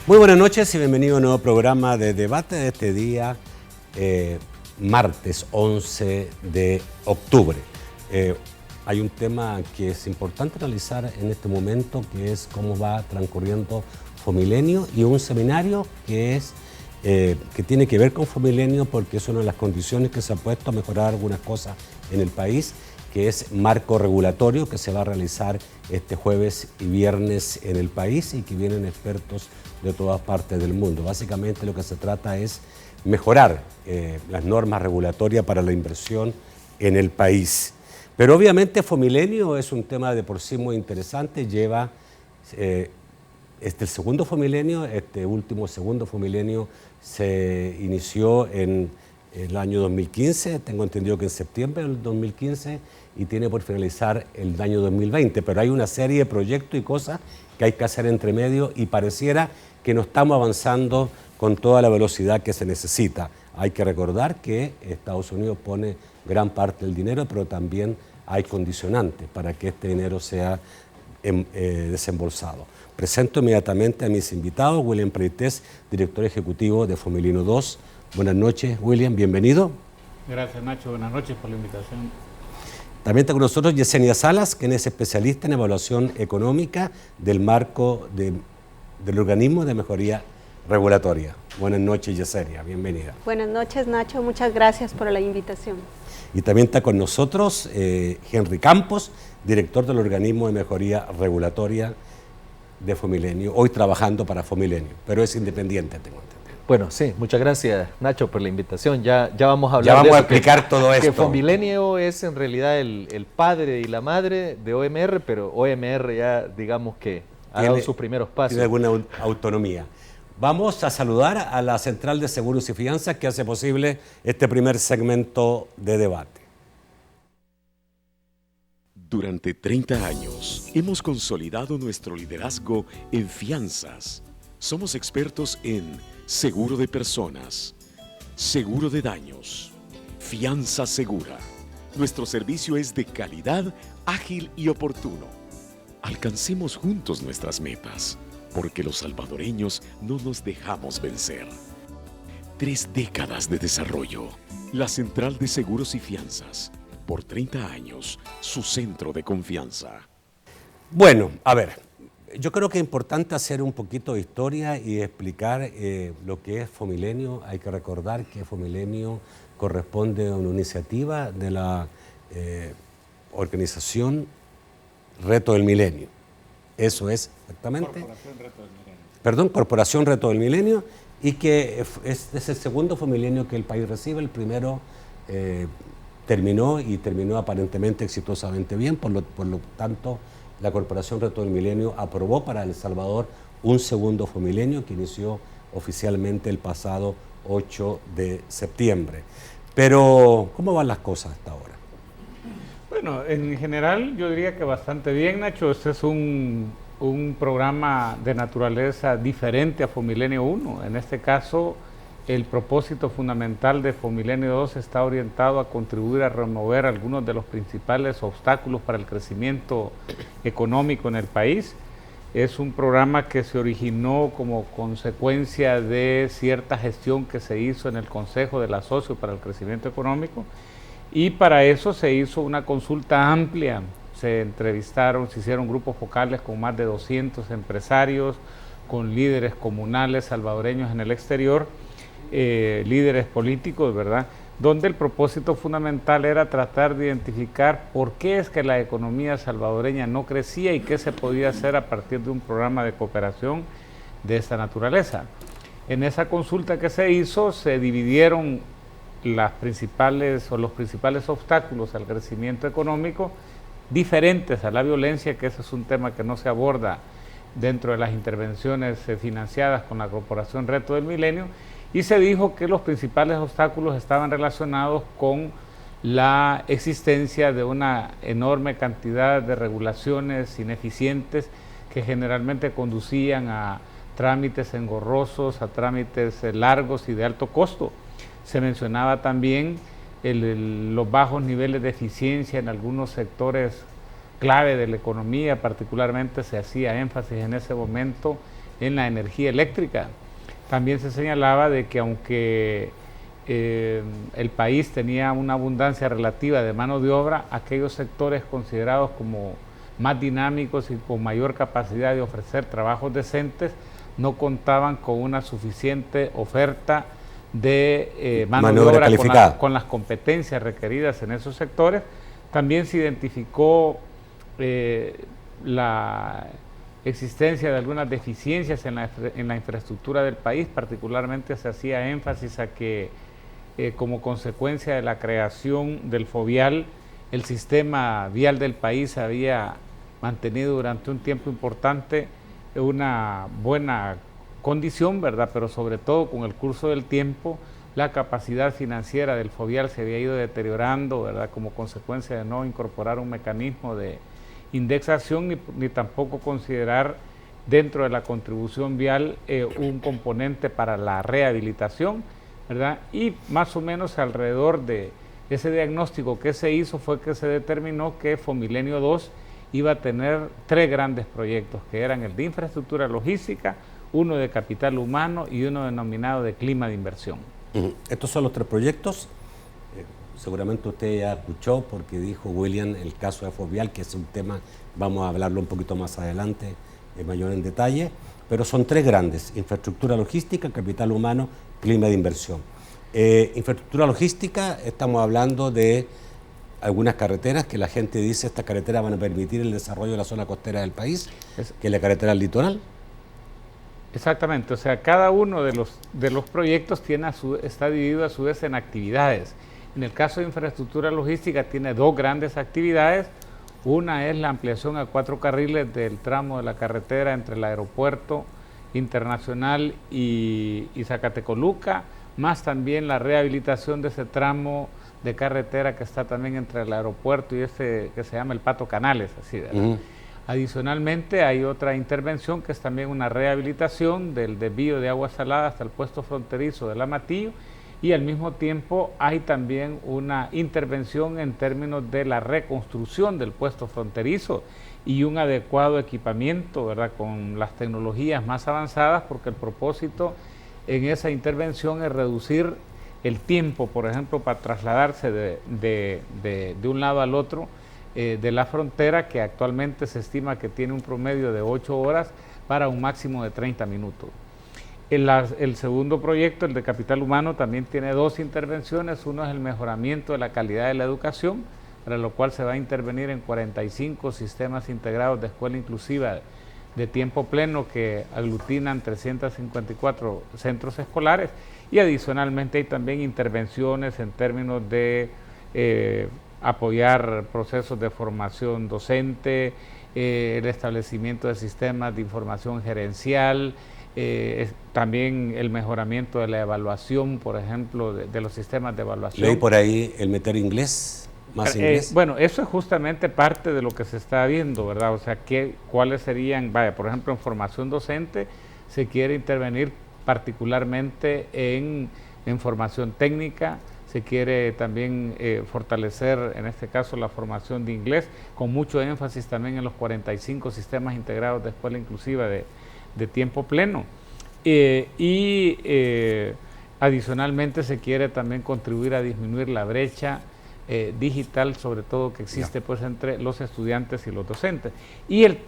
Muy buenas noches y bienvenido a un nuevo programa de debate de este día, martes 11 de octubre. Hay un tema que es importante analizar en este momento, que es cómo va transcurriendo Fomilenio, y un seminario que tiene que ver con Fomilenio porque es una de las condiciones que se ha puesto a mejorar algunas cosas en el país, que es marco regulatorio, que se va a realizar este jueves y viernes en el país y que vienen expertos de todas partes del mundo. Básicamente lo que se trata es mejorar las normas regulatorias para la inversión en el país. Pero obviamente Fomilenio es un tema de por sí muy interesante, lleva el segundo Fomilenio, este último segundo Fomilenio se inició en el año 2015, tengo entendido que en septiembre del 2015, y tiene por finalizar el año 2020, pero hay una serie de proyectos y cosas que hay que hacer entre medio y pareciera que no estamos avanzando con toda la velocidad que se necesita. Hay que recordar que Estados Unidos pone gran parte del dinero, pero también hay condicionantes para que este dinero sea desembolsado. Presento inmediatamente a mis invitados, William Preites, director ejecutivo de Fomilenio 2. Buenas noches, William, bienvenido. Gracias, Nacho, buenas noches por la invitación. También está con nosotros Yesenia Salas, quien es especialista en evaluación económica del marco del organismo de mejoría regulatoria. Buenas noches, Yesenia, bienvenida. Buenas noches, Nacho, muchas gracias por la invitación. Y también está con nosotros Henry Campos, director del organismo de mejoría regulatoria de Fomilenio, hoy trabajando para Fomilenio, pero es independiente, tengo entendido. Bueno, sí, muchas gracias, Nacho, por la invitación. Ya vamos a hablar ya vamos de a explicar todo esto. Que Fomilenio es en realidad el padre y la madre de OMR, pero OMR ya digamos que ha dado sus primeros pasos. Tiene alguna autonomía. Vamos a saludar a la Central de Seguros y Fianzas que hace posible este primer segmento de debate. Durante 30 años hemos consolidado nuestro liderazgo en fianzas. Somos expertos en seguro de personas, seguro de daños, fianza segura. Nuestro servicio es de calidad, ágil y oportuno. Alcancemos juntos nuestras metas, porque los salvadoreños no nos dejamos vencer. 3 décadas de desarrollo. La Central de Seguros y Fianzas. Por 30 años, su centro de confianza. Bueno, a ver, yo creo que es importante hacer un poquito de historia y explicar lo que es Fomilenio. Hay que recordar que Fomilenio corresponde a una iniciativa de la organización Reto del Milenio. Eso es exactamente. Corporación Reto del Milenio. Perdón, Corporación Reto del Milenio, y que es el segundo Fomilenio que el país recibe. El primero terminó aparentemente exitosamente bien, por lo tanto la Corporación Reto del Milenio aprobó para El Salvador un segundo Fomilenio que inició oficialmente el pasado 8 de septiembre. Pero, ¿cómo van las cosas hasta ahora? Bueno, en general yo diría que bastante bien, Nacho. Este es un programa de naturaleza diferente a Fomilenio 1. En este caso, el propósito fundamental de Fomilenio 2 está orientado a contribuir a remover algunos de los principales obstáculos para el crecimiento económico en el país. Es un programa que se originó como consecuencia de cierta gestión que se hizo en el Consejo de la Socio para el Crecimiento Económico, y para eso se hizo una consulta amplia. Se hicieron grupos focales con más de 200 empresarios, con líderes comunales salvadoreños en el exterior, líderes políticos, ¿verdad? Donde el propósito fundamental era tratar de identificar por qué es que la economía salvadoreña no crecía y qué se podía hacer a partir de un programa de cooperación de esta naturaleza. En esa consulta que se hizo se dividieron los principales obstáculos al crecimiento económico, diferentes a la violencia, que ese es un tema que no se aborda dentro de las intervenciones financiadas con la Corporación Reto del Milenio, y se dijo que los principales obstáculos estaban relacionados con la existencia de una enorme cantidad de regulaciones ineficientes que generalmente conducían a trámites engorrosos, a trámites largos y de alto costo. Se mencionaba también los bajos niveles de eficiencia en algunos sectores clave de la economía. Particularmente se hacía énfasis en ese momento en la energía eléctrica. También se señalaba de que aunque el país tenía una abundancia relativa de mano de obra, aquellos sectores considerados como más dinámicos y con mayor capacidad de ofrecer trabajos decentes no contaban con una suficiente oferta de mano de obra con las competencias requeridas en esos sectores. También se identificó la existencia de algunas deficiencias en la infraestructura del país. Particularmente se hacía énfasis a que como consecuencia de la creación del FOVIAL, el sistema vial del país había mantenido durante un tiempo importante una buena condición, ¿verdad? Pero sobre todo con el curso del tiempo, la capacidad financiera del FOVIAL se había ido deteriorando, ¿verdad? Como consecuencia de no incorporar un mecanismo de indexación ni tampoco considerar dentro de la contribución vial un componente para la rehabilitación, ¿verdad? Y más o menos alrededor de ese diagnóstico que se hizo fue que se determinó que Fomilenio 2 iba a tener 3 grandes proyectos, que eran el de infraestructura logística, uno de capital humano y uno denominado de clima de inversión. Estos son los 3 proyectos. Seguramente usted ya escuchó porque dijo William el caso de FOVIAL, que es un tema, vamos a hablarlo un poquito más adelante, mayor en detalle, pero son 3 grandes: infraestructura logística, capital humano, clima de inversión. Infraestructura logística, estamos hablando de algunas carreteras que la gente dice estas carreteras van a permitir el desarrollo de la zona costera del país, que es la carretera al litoral. Exactamente, o sea, cada uno de los proyectos está dividido a su vez en actividades. En el caso de infraestructura logística tiene 2 grandes actividades. Una es la ampliación a 4 carriles del tramo de la carretera entre el aeropuerto internacional y Zacatecoluca, más también la rehabilitación de ese tramo de carretera que está también entre el aeropuerto y ese que se llama el Pato Canales, así, ¿verdad? Adicionalmente hay otra intervención que es también una rehabilitación del desvío de agua salada hasta el puesto fronterizo del Amatillo, y al mismo tiempo hay también una intervención en términos de la reconstrucción del puesto fronterizo y un adecuado equipamiento, ¿verdad?, con las tecnologías más avanzadas, porque el propósito en esa intervención es reducir el tiempo, por ejemplo, para trasladarse de un lado al otro de la frontera, que actualmente se estima que tiene un promedio de 8 horas para un máximo de 30 minutos. El segundo proyecto, el de capital humano, también tiene 2 intervenciones. Uno es el mejoramiento de la calidad de la educación, para lo cual se va a intervenir en 45 sistemas integrados de escuela inclusiva de tiempo pleno que aglutinan 354 centros escolares, y adicionalmente hay también intervenciones en términos de apoyar procesos de formación docente, el establecimiento de sistemas de información gerencial, también el mejoramiento de la evaluación, por ejemplo, de los sistemas de evaluación. Leí por ahí el meter inglés, más inglés. Bueno, eso es justamente parte de lo que se está viendo, ¿verdad? O sea, ¿cuáles serían? Vaya, por ejemplo, en formación docente se quiere intervenir particularmente en formación técnica. Se quiere también fortalecer, en este caso, la formación de inglés, con mucho énfasis también en los 45 sistemas integrados de escuela inclusiva de tiempo pleno. Adicionalmente se quiere también contribuir a disminuir la brecha digital, sobre todo que existe pues entre los estudiantes y los docentes. Y el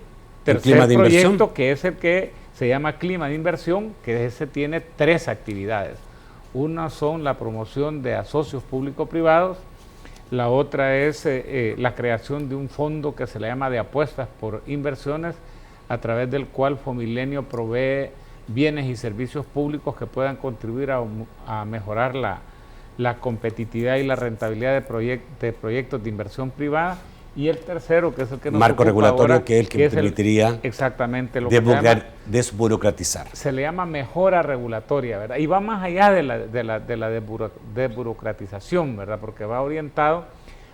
tercer proyecto, que es el que se llama Clima de Inversión, que ese tiene 3 actividades. Una son la promoción de asocios público-privados, la otra es la creación de un fondo que se le llama de apuestas por inversiones, a través del cual Fomilenio provee bienes y servicios públicos que puedan contribuir a mejorar la competitividad y la rentabilidad de proyectos de inversión privada. Y el tercero, que es el que nos marco regulatorio ahora, que es el que permitiría exactamente lo desburocratizar. Se le llama mejora regulatoria, ¿verdad? Y va más allá de la desburocratización, ¿verdad? Porque va orientado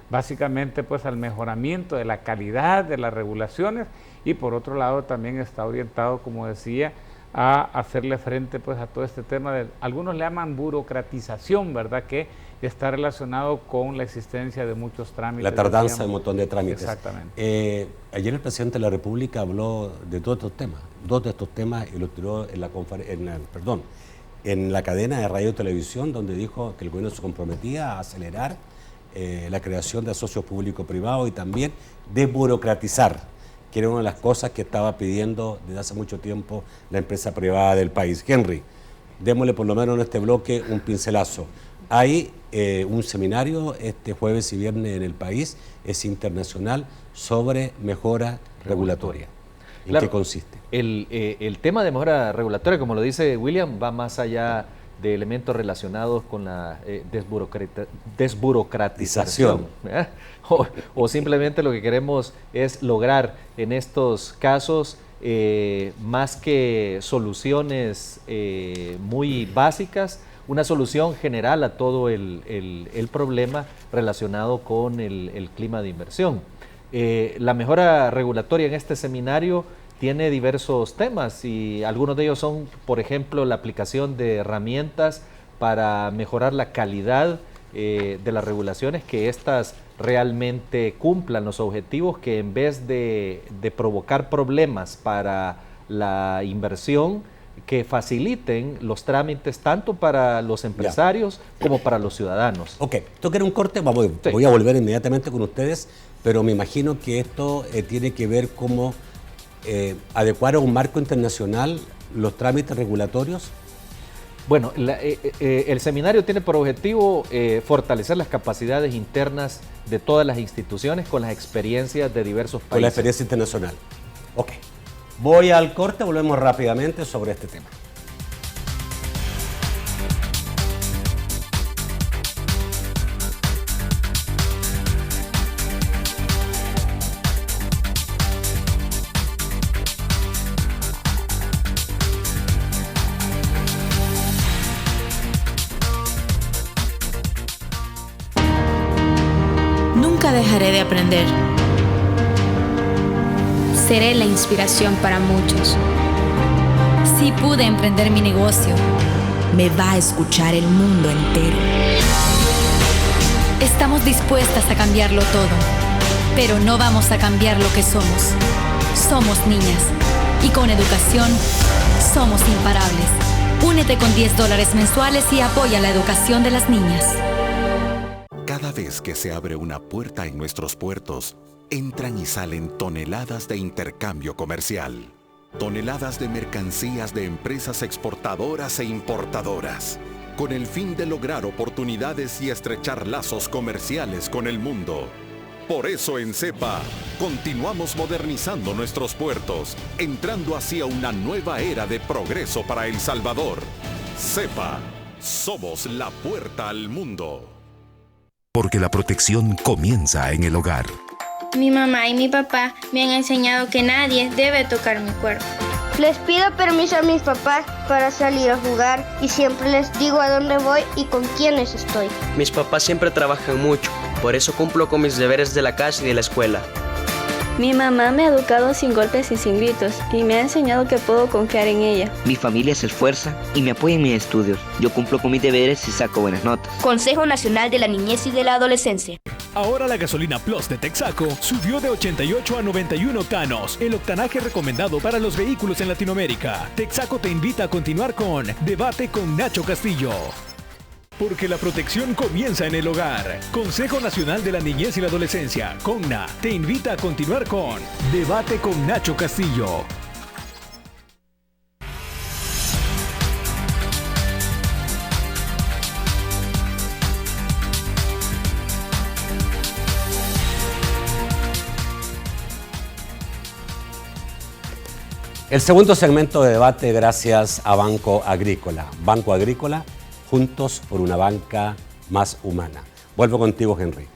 básicamente pues al mejoramiento de la calidad de las regulaciones, y por otro lado también está orientado, como decía, a hacerle frente pues a todo este tema de, algunos le llaman burocratización, ¿verdad? Que está relacionado con la existencia de muchos trámites. La tardanza de un montón de trámites. Exactamente. Ayer el presidente de la República habló de todos estos temas, y lo tiró en la cadena de radio y televisión, donde dijo que el gobierno se comprometía a acelerar la creación de socios público-privados y también desburocratizar, que era una de las cosas que estaba pidiendo desde hace mucho tiempo la empresa privada del país. Henry, démosle por lo menos en este bloque un pincelazo. Hay un seminario este jueves y viernes en el país, es internacional, sobre mejora regulatoria. ¿En qué consiste? El tema de mejora regulatoria, como lo dice William, va más allá de elementos relacionados con la desburocratización. O simplemente lo que queremos es lograr en estos casos, más que soluciones muy básicas, una solución general a todo el problema relacionado con el clima de inversión. La mejora regulatoria en este seminario tiene diversos temas y algunos de ellos son, por ejemplo, la aplicación de herramientas para mejorar la calidad de las regulaciones, que éstas realmente cumplan los objetivos, que en vez de provocar problemas para la inversión, que faciliten los trámites tanto para los empresarios como para los ciudadanos. Ok, esto que era un corte, voy a volver inmediatamente con ustedes, pero me imagino que esto tiene que ver cómo adecuar a un marco internacional los trámites regulatorios. Bueno, el seminario tiene por objetivo fortalecer las capacidades internas de todas las instituciones con las experiencias de diversos países. Con la experiencia internacional. Ok. Voy al corte, volvemos rápidamente sobre este tema. Nunca dejaré de aprender. Seré la inspiración para muchos. Si pude emprender mi negocio, me va a escuchar el mundo entero. Estamos dispuestas a cambiarlo todo, pero no vamos a cambiar lo que somos. Somos niñas y con educación somos imparables. Únete con $10 mensuales y apoya la educación de las niñas. Cada vez que se abre una puerta en nuestros puertos, entran y salen toneladas de intercambio comercial, toneladas de mercancías de empresas exportadoras e importadoras, con el fin de lograr oportunidades y estrechar lazos comerciales con el mundo. Por eso en CEPA continuamos modernizando nuestros puertos, entrando hacia una nueva era de progreso para El Salvador. CEPA, somos la puerta al mundo. Porque la protección comienza en el hogar. Mi mamá y mi papá me han enseñado que nadie debe tocar mi cuerpo. Les pido permiso a mis papás para salir a jugar y siempre les digo a dónde voy y con quiénes estoy. Mis papás siempre trabajan mucho, por eso cumplo con mis deberes de la casa y de la escuela. Mi mamá me ha educado sin golpes y sin gritos y me ha enseñado que puedo confiar en ella. Mi familia se esfuerza y me apoya en mis estudios. Yo cumplo con mis deberes y saco buenas notas. Consejo Nacional de la Niñez y de la Adolescencia. Ahora la gasolina Plus de Texaco subió de 88 a 91 octanos, el octanaje recomendado para los vehículos en Latinoamérica. Texaco te invita a continuar con Debate con Nacho Castillo. Porque la protección comienza en el hogar. Consejo Nacional de la Niñez y la Adolescencia, CONNA, te invita a continuar con Debate con Nacho Castillo. El segundo segmento de debate gracias a Banco Agrícola. Banco Agrícola, juntos por una banca más humana. Vuelvo contigo, Henry.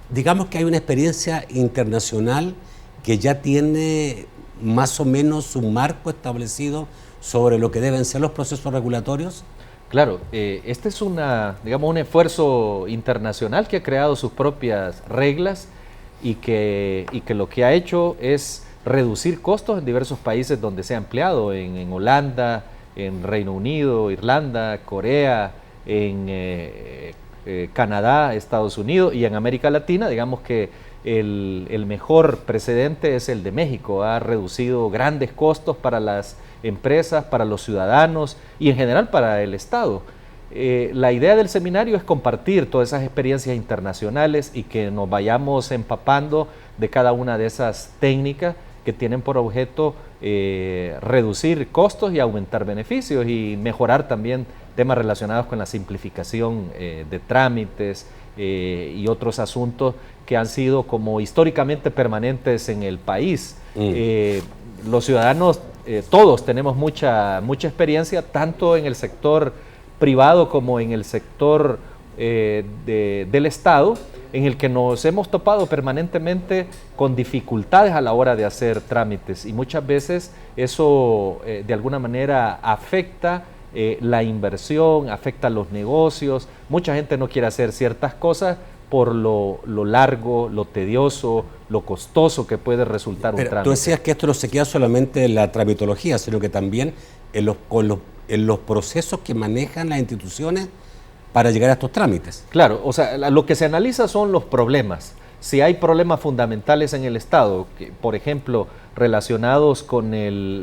Digamos que hay una experiencia internacional que ya tiene más o menos un marco establecido sobre lo que deben ser los procesos regulatorios. Claro, este es un esfuerzo internacional que ha creado sus propias reglas y que lo que ha hecho es reducir costos en diversos países donde se ha empleado, en Holanda, en Reino Unido, Irlanda, Corea, en Canadá, Estados Unidos y en América Latina. Digamos que el mejor precedente es el de México. Ha reducido grandes costos para las empresas, para los ciudadanos y en general para el Estado. La idea del seminario es compartir todas esas experiencias internacionales y que nos vayamos empapando de cada una de esas técnicas que tienen por objeto reducir costos y aumentar beneficios y mejorar también temas relacionados con la simplificación de trámites y otros asuntos que han sido como históricamente permanentes en el país. Los ciudadanos, todos tenemos mucha experiencia, tanto en el sector privado como en el sector del Estado, en el que nos hemos topado permanentemente con dificultades a la hora de hacer trámites y muchas veces eso de alguna manera afecta la inversión, afecta los negocios. Mucha gente no quiere hacer ciertas cosas por lo largo, lo tedioso, lo costoso que puede resultar un trámite. Tú decías que esto no se queda solamente en la tramitología, sino que también en los procesos que manejan las instituciones para llegar a estos trámites. Claro, o sea, lo que se analiza son los problemas. Si hay problemas fundamentales en el Estado, que, por ejemplo, relacionados con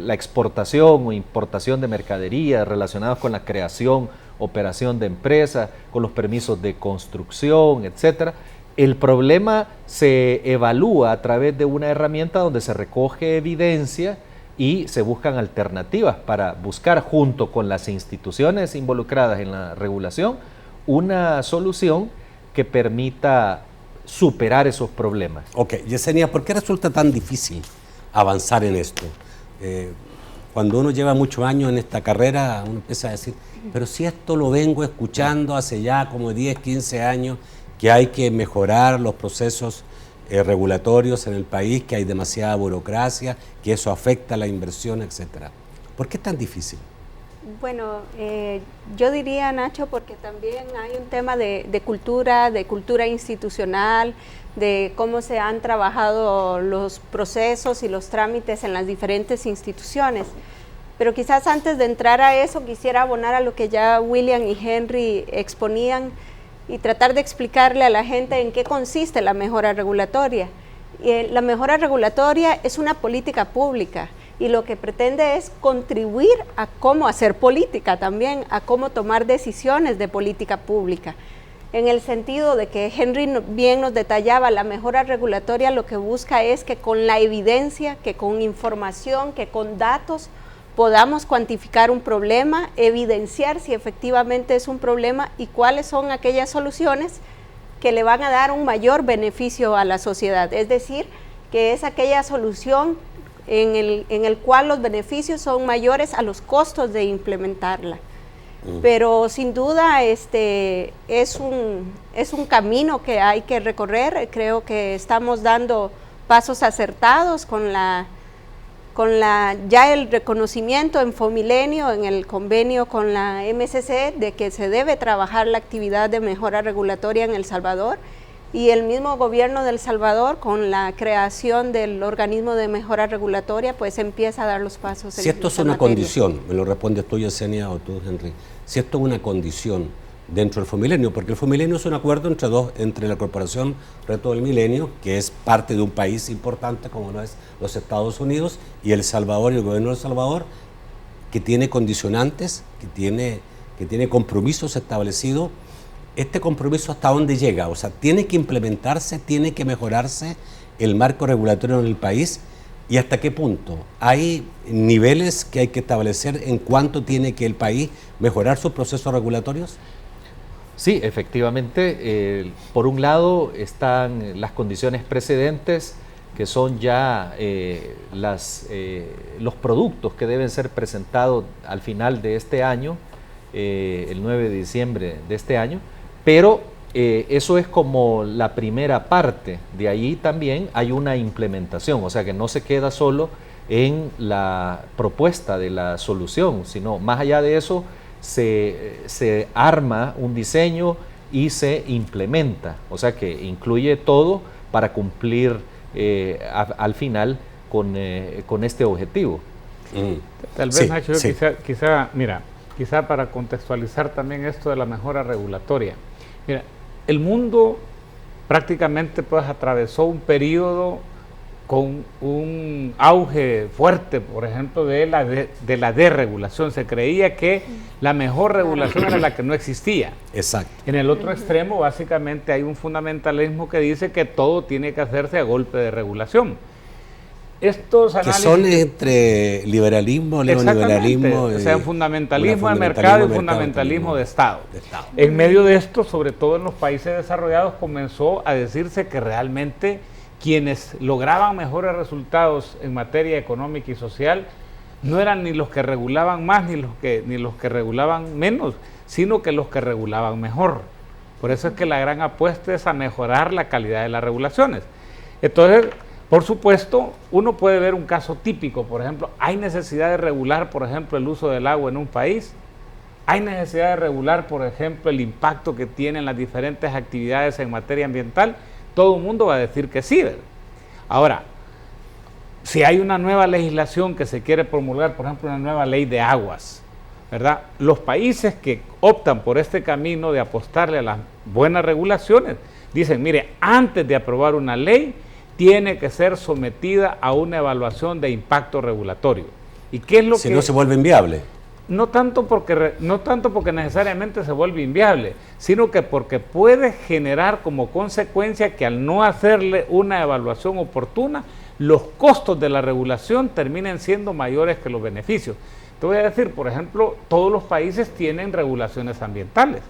la exportación o importación de mercadería, relacionados con la creación, operación de empresas, con los permisos de construcción, etcétera, el problema se evalúa a través de una herramienta donde se recoge evidencia y se buscan alternativas para buscar junto con las instituciones involucradas en la regulación una solución que permita superar esos problemas. Ok, Yesenia, ¿por qué resulta tan difícil avanzar en esto? Cuando uno lleva muchos años en esta carrera, uno empieza a decir, pero si esto lo vengo escuchando hace ya como 10, 15 años, que hay que mejorar los procesos regulatorios en el país, que hay demasiada burocracia, que eso afecta la inversión, etcétera. ¿Por qué es tan difícil? Bueno, yo diría, Nacho, porque también hay un tema de cultura institucional, de cómo se han trabajado los procesos y los trámites en las diferentes instituciones. Pero quizás antes de entrar a eso quisiera abonar a lo que ya William y Henry exponían y tratar de explicarle a la gente en qué consiste la mejora regulatoria. La mejora regulatoria es una política pública y lo que pretende es contribuir a cómo hacer política también, a cómo tomar decisiones de política pública. En el sentido de que Henry bien nos detallaba, la mejora regulatoria lo que busca es que con la evidencia, que con información, que con datos podamos cuantificar un problema, evidenciar si efectivamente es un problema y cuáles son aquellas soluciones que le van a dar un mayor beneficio a la sociedad. Es decir, que es aquella solución en el cual los beneficios son mayores a los costos de implementarla. Pero sin duda es un camino que hay que recorrer. Creo que estamos dando pasos acertados con ya el reconocimiento en Fomilenio, en el convenio con la MCC, de que se debe trabajar la actividad de mejora regulatoria en El Salvador, y el mismo gobierno de El Salvador, con la creación del organismo de mejora regulatoria, pues empieza a dar los pasos. Si esto es una condición, me lo respondes tú, Yesenia, o tú, Henry, si esto es una condición dentro del Fomilenio, porque el Fomilenio es un acuerdo entre la Corporación Reto del Milenio, que es parte de un país importante como lo es los Estados Unidos, y El Salvador y el gobierno de El Salvador, que tiene condicionantes, que tiene compromisos establecidos. ¿Este compromiso hasta dónde llega? O sea, ¿tiene que implementarse, tiene que mejorarse el marco regulatorio en el país? ¿Y hasta qué punto? ¿Hay niveles que hay que establecer en cuánto tiene que el país mejorar sus procesos regulatorios? Sí, efectivamente. Por un lado están las condiciones precedentes, que son ya los productos que deben ser presentados al final de este año, el 9 de diciembre de este año, pero eso es como la primera parte. De ahí también hay una implementación, o sea que no se queda solo en la propuesta de la solución, sino más allá de eso se arma un diseño y se implementa, o sea que incluye todo para cumplir al final con este objetivo. Tal vez, Nacho, quizá para contextualizar también esto de la mejora regulatoria. Mira, el mundo prácticamente pues atravesó un periodo con un auge fuerte, por ejemplo, de la desregulación. Se creía que la mejor regulación era la que no existía. Exacto. En el otro extremo, básicamente, hay un fundamentalismo que dice que todo tiene que hacerse a golpe de regulación. Estos análisis... Que son entre liberalismo, neoliberalismo... O sea, fundamentalismo de mercado y fundamentalismo de Estado. En medio de esto, sobre todo en los países desarrollados, comenzó a decirse que realmente quienes lograban mejores resultados en materia económica y social no eran ni los que regulaban más ni los que regulaban menos, sino que los que regulaban mejor. Por eso es que la gran apuesta es a mejorar la calidad de las regulaciones. Entonces, por supuesto, uno puede ver un caso típico. Por ejemplo, hay necesidad de regular, por ejemplo, el uso del agua en un país. Hay necesidad de regular, por ejemplo, el impacto que tienen las diferentes actividades en materia ambiental. Todo el mundo va a decir que sí, ¿verdad? Ahora, si hay una nueva legislación que se quiere promulgar, por ejemplo, una nueva ley de aguas, ¿verdad? Los países que optan por este camino de apostarle a las buenas regulaciones, dicen, mire, antes de aprobar una ley, tiene que ser sometida a una evaluación de impacto regulatorio. ¿Y qué es lo que...? Si no se vuelve inviable. No tanto porque necesariamente se vuelve inviable, sino que porque puede generar como consecuencia que al no hacerle una evaluación oportuna, los costos de la regulación terminen siendo mayores que los beneficios. Te voy a decir, por ejemplo, todos los países tienen regulaciones ambientales,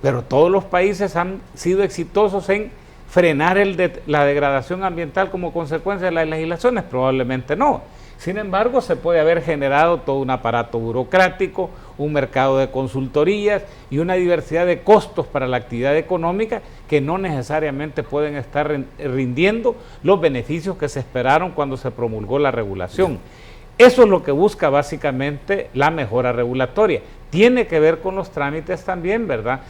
pero todos los países han sido exitosos en frenar la degradación ambiental como consecuencia de las legislaciones, probablemente no. Sin embargo, se puede haber generado todo un aparato burocrático, un mercado de consultorías y una diversidad de costos para la actividad económica que no necesariamente pueden estar rindiendo los beneficios que se esperaron cuando se promulgó la regulación. Eso es lo que busca básicamente la mejora regulatoria. Tiene que ver con los trámites también, ¿verdad?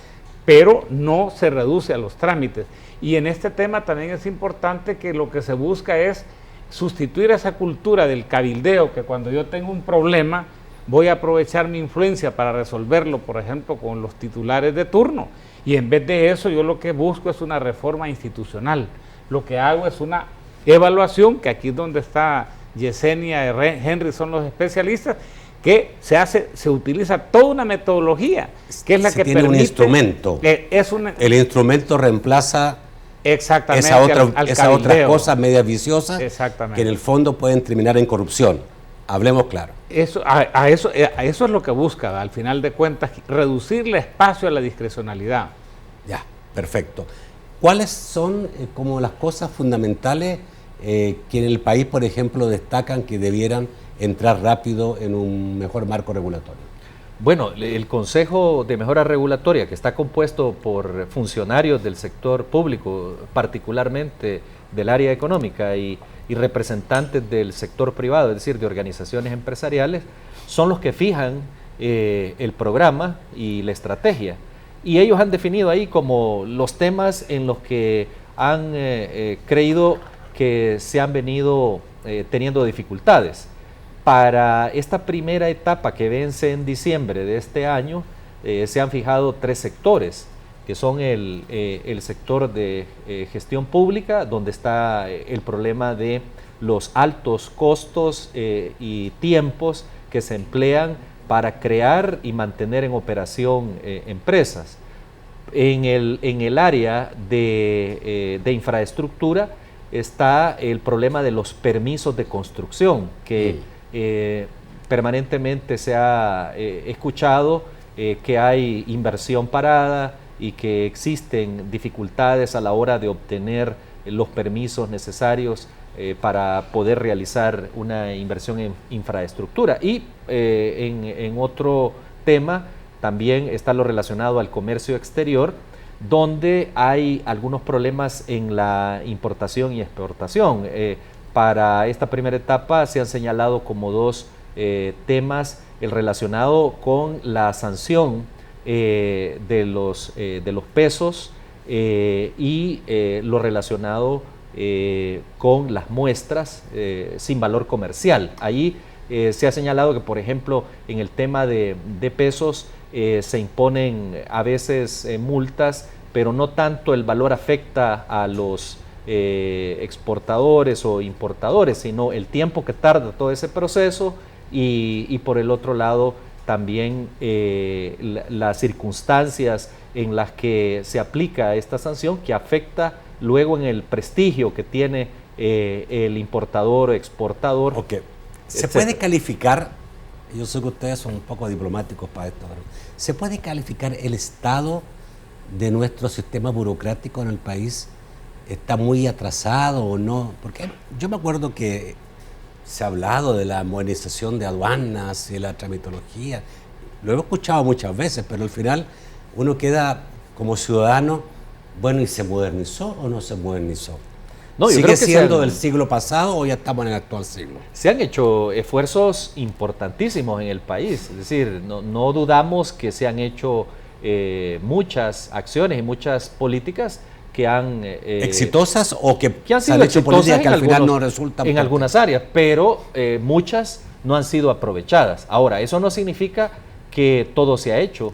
Pero no se reduce a los trámites. Y en este tema también es importante que lo que se busca es sustituir esa cultura del cabildeo, que cuando yo tengo un problema voy a aprovechar mi influencia para resolverlo, por ejemplo, con los titulares de turno. Y en vez de eso, yo lo que busco es una reforma institucional. Lo que hago es una evaluación, que aquí es donde está Yesenia y Henry, son los especialistas, que se utiliza toda una metodología, que es la que tiene permite... un instrumento. El instrumento reemplaza... Exactamente, esa otra cosa media viciosa exactamente, que en el fondo pueden terminar en corrupción. Hablemos claro. Eso es lo que busca, al final de cuentas, reducirle espacio a la discrecionalidad. Ya, perfecto. ¿Cuáles son como las cosas fundamentales que en el país, por ejemplo, destacan que debieran entrar rápido en un mejor marco regulatorio? Bueno, el Consejo de Mejora Regulatoria, que está compuesto por funcionarios del sector público, particularmente del área económica, y representantes del sector privado, es decir, de organizaciones empresariales, son los que fijan el programa y la estrategia. Y ellos han definido ahí como los temas en los que han creído que se han venido teniendo dificultades. Para esta primera etapa que vence en diciembre de este año, se han fijado 3 sectores, que son el sector de gestión pública, donde está el problema de los altos costos y tiempos que se emplean para crear y mantener en operación empresas. En el área de infraestructura está el problema de los permisos de construcción, que permanentemente se ha escuchado que hay inversión parada y que existen dificultades a la hora de obtener los permisos necesarios para poder realizar una inversión en infraestructura. Y en otro tema también está lo relacionado al comercio exterior, donde hay algunos problemas en la importación y exportación. Para esta primera etapa se han señalado como 2 temas: el relacionado con la sanción de los pesos y lo relacionado con las muestras sin valor comercial. Ahí se ha señalado que, por ejemplo, en el tema de pesos se imponen a veces multas, pero no tanto el valor afecta a los exportadores o importadores, sino el tiempo que tarda todo ese proceso y por el otro lado también las circunstancias en las que se aplica esta sanción, que afecta luego en el prestigio que tiene el importador o exportador. Okay. ¿Se puede calificar, yo sé que ustedes son un poco diplomáticos para esto, pero ¿se puede calificar el estado de nuestro sistema burocrático en el país? ¿Está muy atrasado o no? Porque yo me acuerdo que se ha hablado de la modernización de aduanas y la tramitología. Lo he escuchado muchas veces, pero al final uno queda como ciudadano, bueno, ¿y se modernizó o no se modernizó? No, ¿sigue siendo del siglo pasado o ya estamos en el actual siglo? Se han hecho esfuerzos importantísimos en el país, es decir, no dudamos que se han hecho muchas acciones y muchas políticas que han... ¿exitosas o que han sido hecho políticas que al final no resultan? En algunas áreas, pero muchas no han sido aprovechadas. Ahora, eso no significa que todo se ha hecho.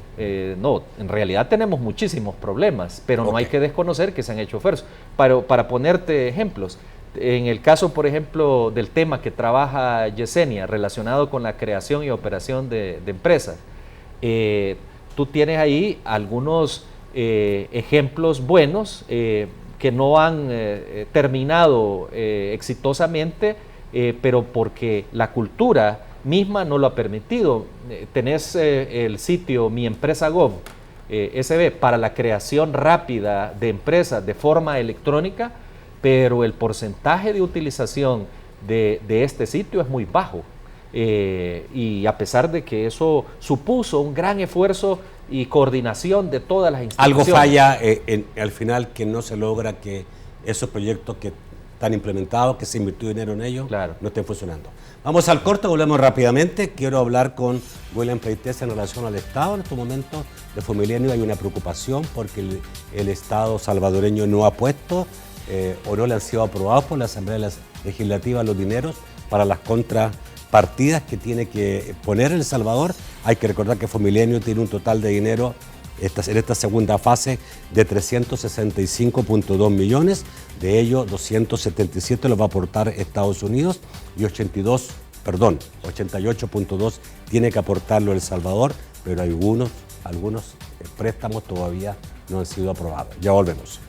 No, en realidad tenemos muchísimos problemas, pero no hay que desconocer que se han hecho esfuerzos. Para ponerte ejemplos, en el caso, por ejemplo, del tema que trabaja Yesenia, relacionado con la creación y operación de empresas, tú tienes ahí algunos ejemplos buenos que no han terminado exitosamente, pero porque la cultura misma no lo ha permitido. Tenés el sitio Mi Empresa Gov, SB, para la creación rápida de empresas de forma electrónica, pero el porcentaje de utilización de este sitio es muy bajo. Y a pesar de que eso supuso un gran esfuerzo y coordinación de todas las instituciones. Algo falla al final, que no se logra que esos proyectos que están implementados, que se invirtió dinero en ellos, no estén funcionando. Vamos al corte, volvemos rápidamente. Quiero hablar con William Pleitez en relación al Estado. En estos momentos de Fomilenio hay una preocupación porque el Estado salvadoreño no ha puesto o no le han sido aprobados por la Asamblea Legislativa los dineros para las contrapartidas que tiene que poner El Salvador. Hay que recordar que Fomilenio tiene un total de dinero en esta segunda fase de 365.2 millones, de ellos 277 los va a aportar Estados Unidos y 88.2 tiene que aportarlo El Salvador, pero algunos préstamos todavía no han sido aprobados. Ya volvemos.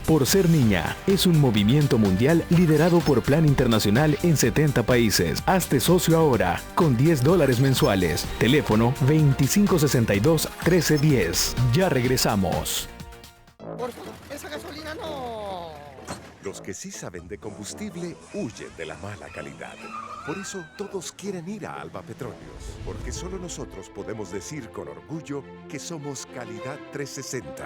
Por ser niña es un movimiento mundial liderado por Plan Internacional en 70 países. Hazte socio ahora con $10 mensuales. Teléfono 2562-1310. Ya regresamos. Por favor, esa gasolina no. Los que sí saben de combustible huyen de la mala calidad. Por eso todos quieren ir a Alba Petróleos, porque solo nosotros podemos decir con orgullo que somos calidad 360.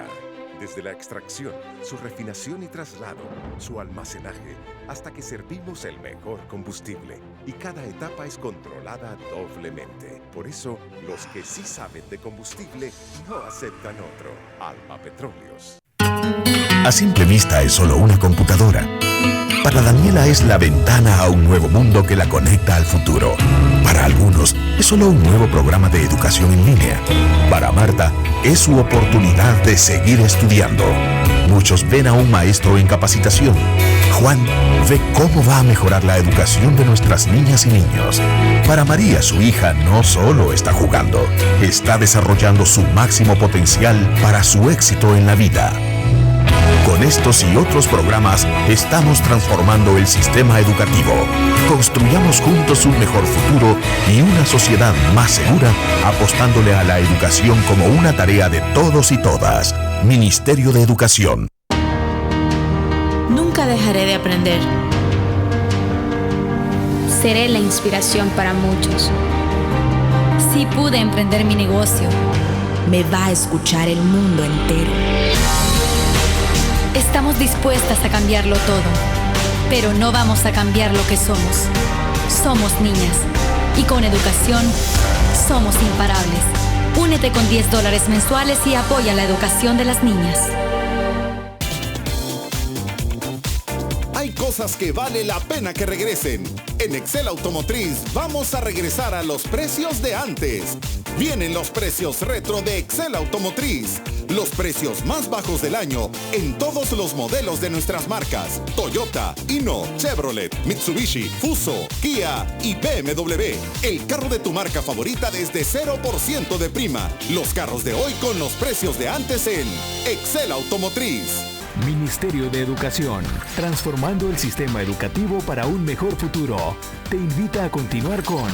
Desde la extracción, su refinación y traslado, su almacenaje, hasta que servimos el mejor combustible. Y cada etapa es controlada doblemente. Por eso, los que sí saben de combustible no aceptan otro. Alba Petróleos. A simple vista es solo una computadora. Para Daniela es la ventana a un nuevo mundo que la conecta al futuro. Para algunos es solo un nuevo programa de educación en línea. Para Marta es su oportunidad de seguir estudiando. Muchos ven a un maestro en capacitación. Juan ve cómo va a mejorar la educación de nuestras niñas y niños. Para María, su hija no solo está jugando, está desarrollando su máximo potencial para su éxito en la vida. Con estos y otros programas estamos transformando el sistema educativo. Construyamos juntos un mejor futuro y una sociedad más segura, apostándole a la educación como una tarea de todos y todas. Ministerio de Educación. Nunca dejaré de aprender. Seré la inspiración para muchos. Sí pude emprender mi negocio. me va a escuchar el mundo entero. Estamos dispuestas a cambiarlo todo, pero no vamos a cambiar lo que somos. Somos niñas y con educación somos imparables. Únete con $10 mensuales y apoya la educación de las niñas. Hay cosas que vale la pena que regresen. En Excel Automotriz vamos a regresar a los precios de antes. Vienen los precios retro de Excel Automotriz. Los precios más bajos del año en todos los modelos de nuestras marcas: Toyota, Hino, Chevrolet, Mitsubishi, Fuso, Kia y BMW. El carro de tu marca favorita desde 0% de prima. Los carros de hoy con los precios de antes en Excel Automotriz. Ministerio de Educación, transformando el sistema educativo para un mejor futuro. Te invita a continuar con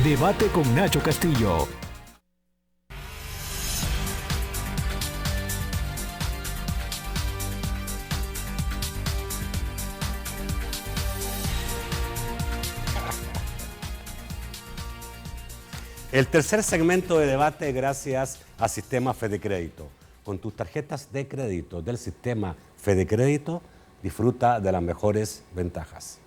Debate con Nacho Castillo. El tercer segmento de debate, gracias a Sistema Fedecrédito. Con tus tarjetas de crédito del Sistema Fedecrédito, disfruta de las mejores ventajas.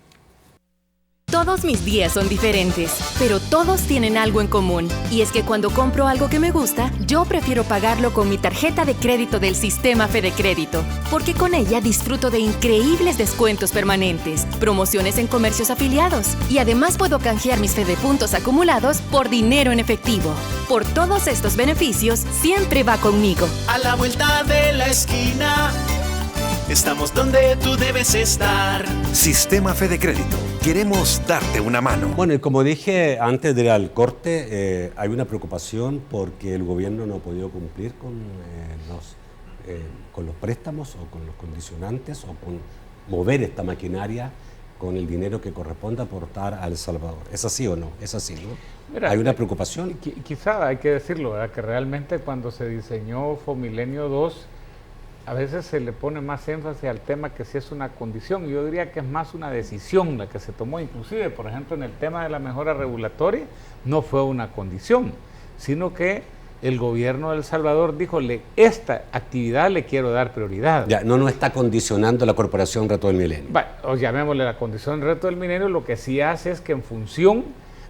Todos mis días son diferentes, pero todos tienen algo en común. Y es que cuando compro algo que me gusta, yo prefiero pagarlo con mi tarjeta de crédito del Sistema Fedecrédito, porque con ella disfruto de increíbles descuentos permanentes, promociones en comercios afiliados, y además puedo canjear mis Fedepuntos acumulados por dinero en efectivo. Por todos estos beneficios, siempre va conmigo. A la vuelta de la esquina, estamos donde tú debes estar. Sistema Fedecrédito. Queremos darte una mano. Bueno, y como dije antes de ir al corte, hay una preocupación porque el gobierno no ha podido cumplir con los préstamos o con los condicionantes o con mover esta maquinaria con el dinero que corresponde aportar a El Salvador. ¿Es así o no? Es así, ¿no? Mira, hay una preocupación. Quizá hay que decirlo, ¿verdad? Que realmente cuando se diseñó Fomilenio 2, a veces se le pone más énfasis al tema que si es una condición. Yo diría que es más una decisión la que se tomó. Inclusive, por ejemplo, en el tema de la mejora regulatoria, no fue una condición, sino que el gobierno de El Salvador dijo, esta actividad le quiero dar prioridad. Ya, no está condicionando la Corporación Reto del Milenio. O llamémosle la condición Reto del Milenio, lo que sí hace es que en función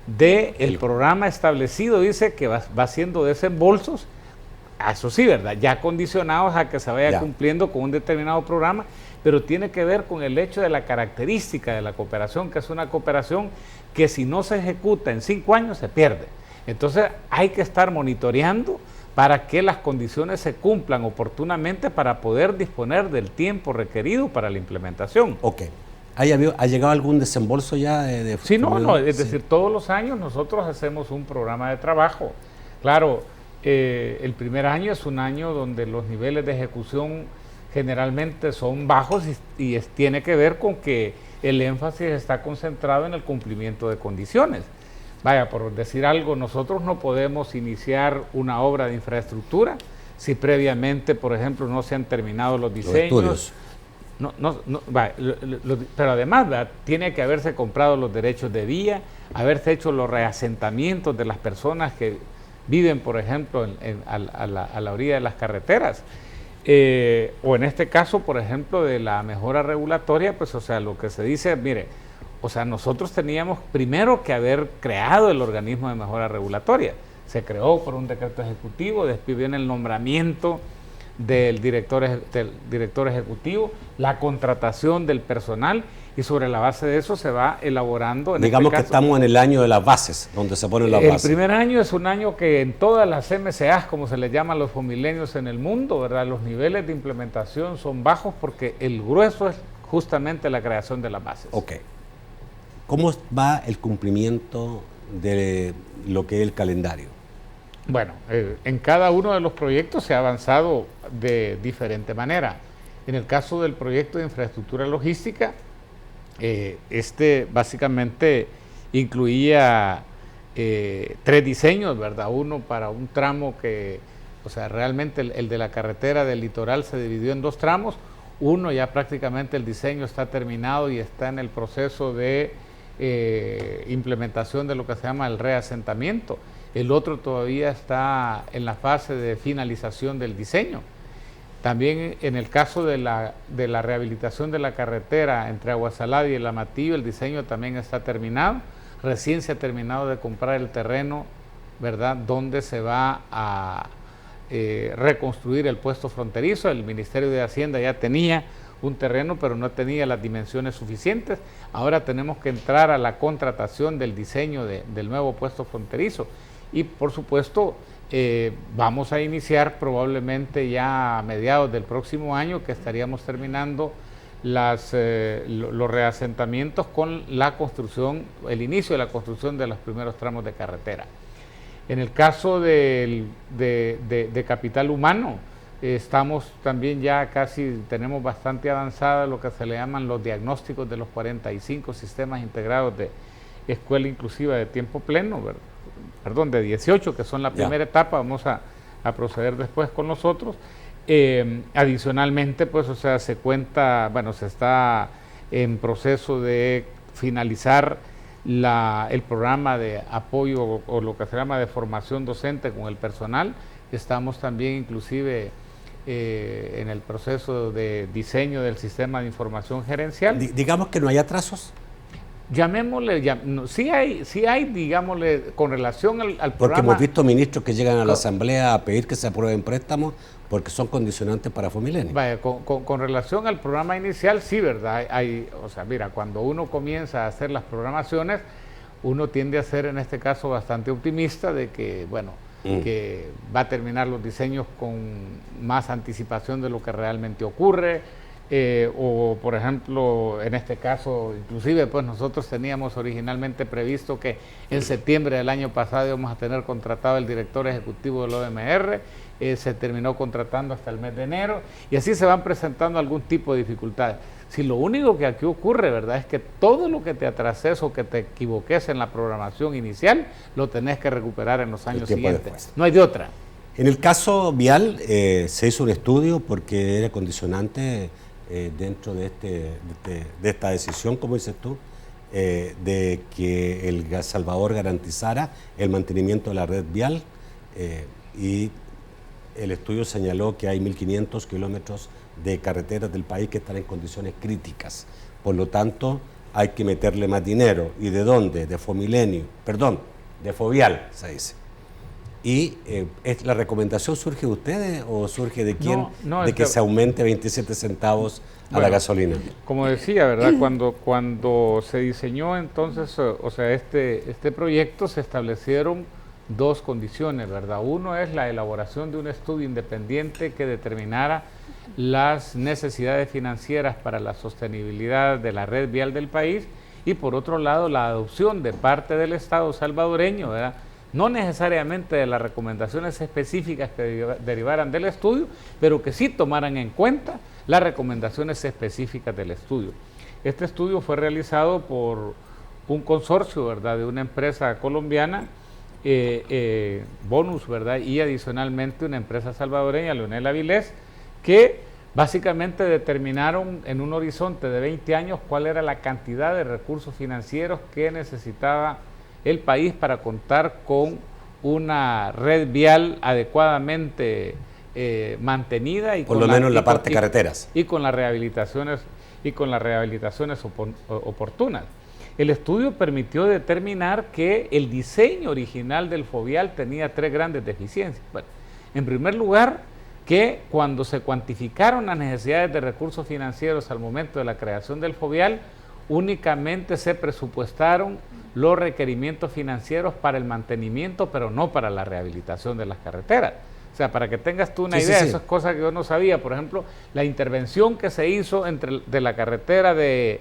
del programa establecido, dice que va haciendo desembolsos. Eso sí, ¿verdad? Ya condicionados a que se vaya cumpliendo con un determinado programa, pero tiene que ver con el hecho de la característica de la cooperación, que es una cooperación que si no se ejecuta en 5 años se pierde. Entonces hay que estar monitoreando para que las condiciones se cumplan oportunamente para poder disponer del tiempo requerido para la implementación. Ok. ¿Ha llegado algún desembolso ya de Sí, no, es decir, todos los años nosotros hacemos un programa de trabajo. Claro, el primer año es un año donde los niveles de ejecución generalmente son bajos y tiene que ver con que el énfasis está concentrado en el cumplimiento de condiciones. Vaya, por decir algo, nosotros no podemos iniciar una obra de infraestructura si previamente, por ejemplo, no se han terminado los diseños. Pero además, ¿verdad? Tiene que haberse comprado los derechos de vía, haberse hecho los reasentamientos de las personas que viven, por ejemplo, a la orilla de las carreteras, o en este caso, por ejemplo, de la mejora regulatoria, pues, o sea, lo que se dice, mire, o sea, nosotros teníamos primero que haber creado el organismo de mejora regulatoria. Se creó por un decreto ejecutivo, después viene el nombramiento del director ejecutivo, la contratación del personal, y sobre la base de eso se va elaborando. Digamos que estamos en el año de las bases, donde se ponen las bases. El primer año es un año que en todas las MCAs, como se les llama a los fomilenios en el mundo, ¿verdad? Los niveles de implementación son bajos porque el grueso es justamente la creación de las bases. Ok. ¿Cómo va el cumplimiento de lo que es el calendario? Bueno, en cada uno de los proyectos se ha avanzado de diferente manera. En el caso del proyecto de infraestructura logística, básicamente incluía 3 diseños, ¿verdad? Uno para un tramo que, o sea, realmente el de la carretera del litoral se dividió en 2 tramos. Uno ya prácticamente el diseño está terminado y está en el proceso de implementación de lo que se llama el reasentamiento. el otro todavía está en la fase de finalización del diseño. También en el caso de la rehabilitación de la carretera entre Aguasalada y el Amatillo, el diseño también está terminado. Recién se ha terminado de comprar el terreno, ¿verdad?, donde se va a reconstruir el puesto fronterizo. El Ministerio de Hacienda ya tenía un terreno, pero no tenía las dimensiones suficientes. Ahora tenemos que entrar a la contratación del diseño del nuevo puesto fronterizo. Y por supuesto, vamos a iniciar probablemente ya a mediados del próximo año, que estaríamos terminando los reasentamientos con la construcción, el inicio de la construcción de los primeros tramos de carretera. En el caso de capital humano, estamos también ya casi, tenemos bastante avanzada lo que se le llaman los diagnósticos de los 45 sistemas integrados de escuela inclusiva de tiempo pleno, perdón, de 18, que son la primera etapa. Vamos a proceder después con los otros. Adicionalmente, pues, o sea, se está en proceso de finalizar el programa de apoyo o lo que se llama de formación docente con el personal. Estamos también inclusive en el proceso de diseño del sistema de información gerencial. Digamos que no hay atrasos. Llamémosle, sí hay, digámosle, con relación al programa. Porque hemos visto ministros que llegan a la Asamblea a pedir que se aprueben préstamos porque son condicionantes para Fomilenio. Vaya, con relación al programa inicial, sí, ¿verdad? O sea, mira, cuando uno comienza a hacer las programaciones, uno tiende a ser, en este caso, bastante optimista de que, bueno, que va a terminar los diseños con más anticipación de lo que realmente ocurre. O por ejemplo, en este caso, inclusive pues nosotros teníamos originalmente previsto que en septiembre del año pasado íbamos a tener contratado el director ejecutivo del OMR, se terminó contratando hasta el mes de enero, y así se van presentando algún tipo de dificultades. Si lo único que aquí ocurre, ¿verdad?, es que todo lo que te atrases o que te equivoques en la programación inicial, lo tenés que recuperar en los años siguientes. Después. No hay de otra. En el caso vial, se hizo un estudio porque era condicionante dentro de esta decisión, como dices tú, de que el Salvador garantizara el mantenimiento de la red vial, y el estudio señaló que hay 1.500 kilómetros de carreteras del país que están en condiciones críticas. Por lo tanto, hay que meterle más dinero. ¿Y de dónde? De Fomilenio, perdón, de Fovial, se dice. ¿Y la recomendación surge de ustedes o surge de quién? De que se aumente 27 centavos a la gasolina. Como decía, ¿verdad? Cuando se diseñó entonces, o sea, este proyecto, se establecieron dos condiciones, ¿verdad? Uno es la elaboración de un estudio independiente que determinara las necesidades financieras para la sostenibilidad de la red vial del país, y por otro lado la adopción de parte del Estado salvadoreño, ¿verdad?, no necesariamente de las recomendaciones específicas que derivaran del estudio, pero que sí tomaran en cuenta las recomendaciones específicas del estudio. Este estudio fue realizado por un consorcio, ¿verdad?, de una empresa colombiana, Bonus, ¿verdad?, y adicionalmente una empresa salvadoreña, Leonel Avilés, que básicamente determinaron en un horizonte de 20 años cuál era la cantidad de recursos financieros que necesitaba el país para contar con una red vial adecuadamente mantenida, y por lo menos en la parte de carreteras, y con las rehabilitaciones oportunas. El estudio permitió determinar que el diseño original del Fovial tenía tres grandes deficiencias. Bueno, en primer lugar, que cuando se cuantificaron las necesidades de recursos financieros al momento de la creación del Fovial, únicamente se presupuestaron los requerimientos financieros para el mantenimiento, pero no para la rehabilitación de las carreteras. O sea, para que tengas tú una idea, esas cosas que yo no sabía. Por ejemplo, la intervención que se hizo de la carretera de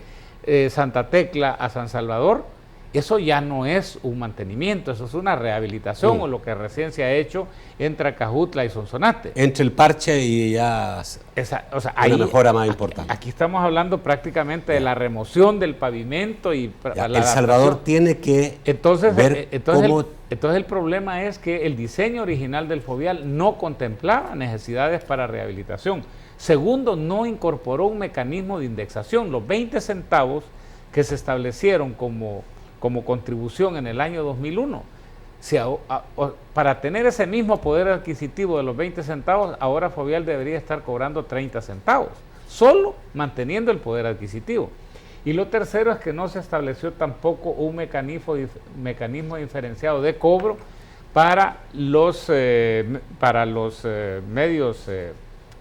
Santa Tecla a San Salvador, eso ya no es un mantenimiento, eso es una rehabilitación, o lo que recién se ha hecho entre Acajutla y Sonsonate. Entre el parche y ya una mejora más importante. Aquí estamos hablando prácticamente de la remoción del pavimento y El Salvador tiene que ver cómo... Entonces el problema es que el diseño original del Fovial no contemplaba necesidades para rehabilitación. Segundo, no incorporó un mecanismo de indexación. Los 20 centavos que se establecieron como contribución en el año 2001 para tener ese mismo poder adquisitivo de los 20 centavos, ahora Fovial debería estar cobrando 30 centavos, solo manteniendo el poder adquisitivo. Y lo tercero es que no se estableció tampoco un mecanismo diferenciado de cobro para los medios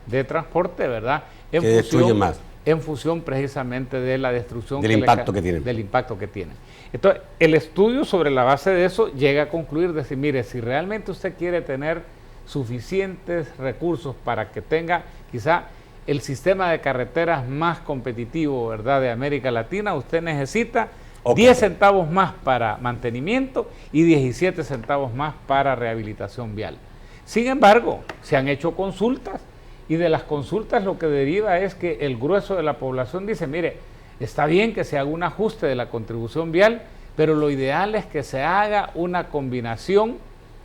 de transporte, ¿verdad? En función precisamente de la destrucción del impacto que tienen. Entonces, el estudio sobre la base de eso llega a concluir, decir, mire, si realmente usted quiere tener suficientes recursos para que tenga quizá el sistema de carreteras más competitivo, ¿verdad?, de América Latina, usted necesita 10 centavos más para mantenimiento y 17 centavos más para rehabilitación vial. Sin embargo, se han hecho consultas y de las consultas lo que deriva es que el grueso de la población dice, mire, está bien que se haga un ajuste de la contribución vial, pero lo ideal es que se haga una combinación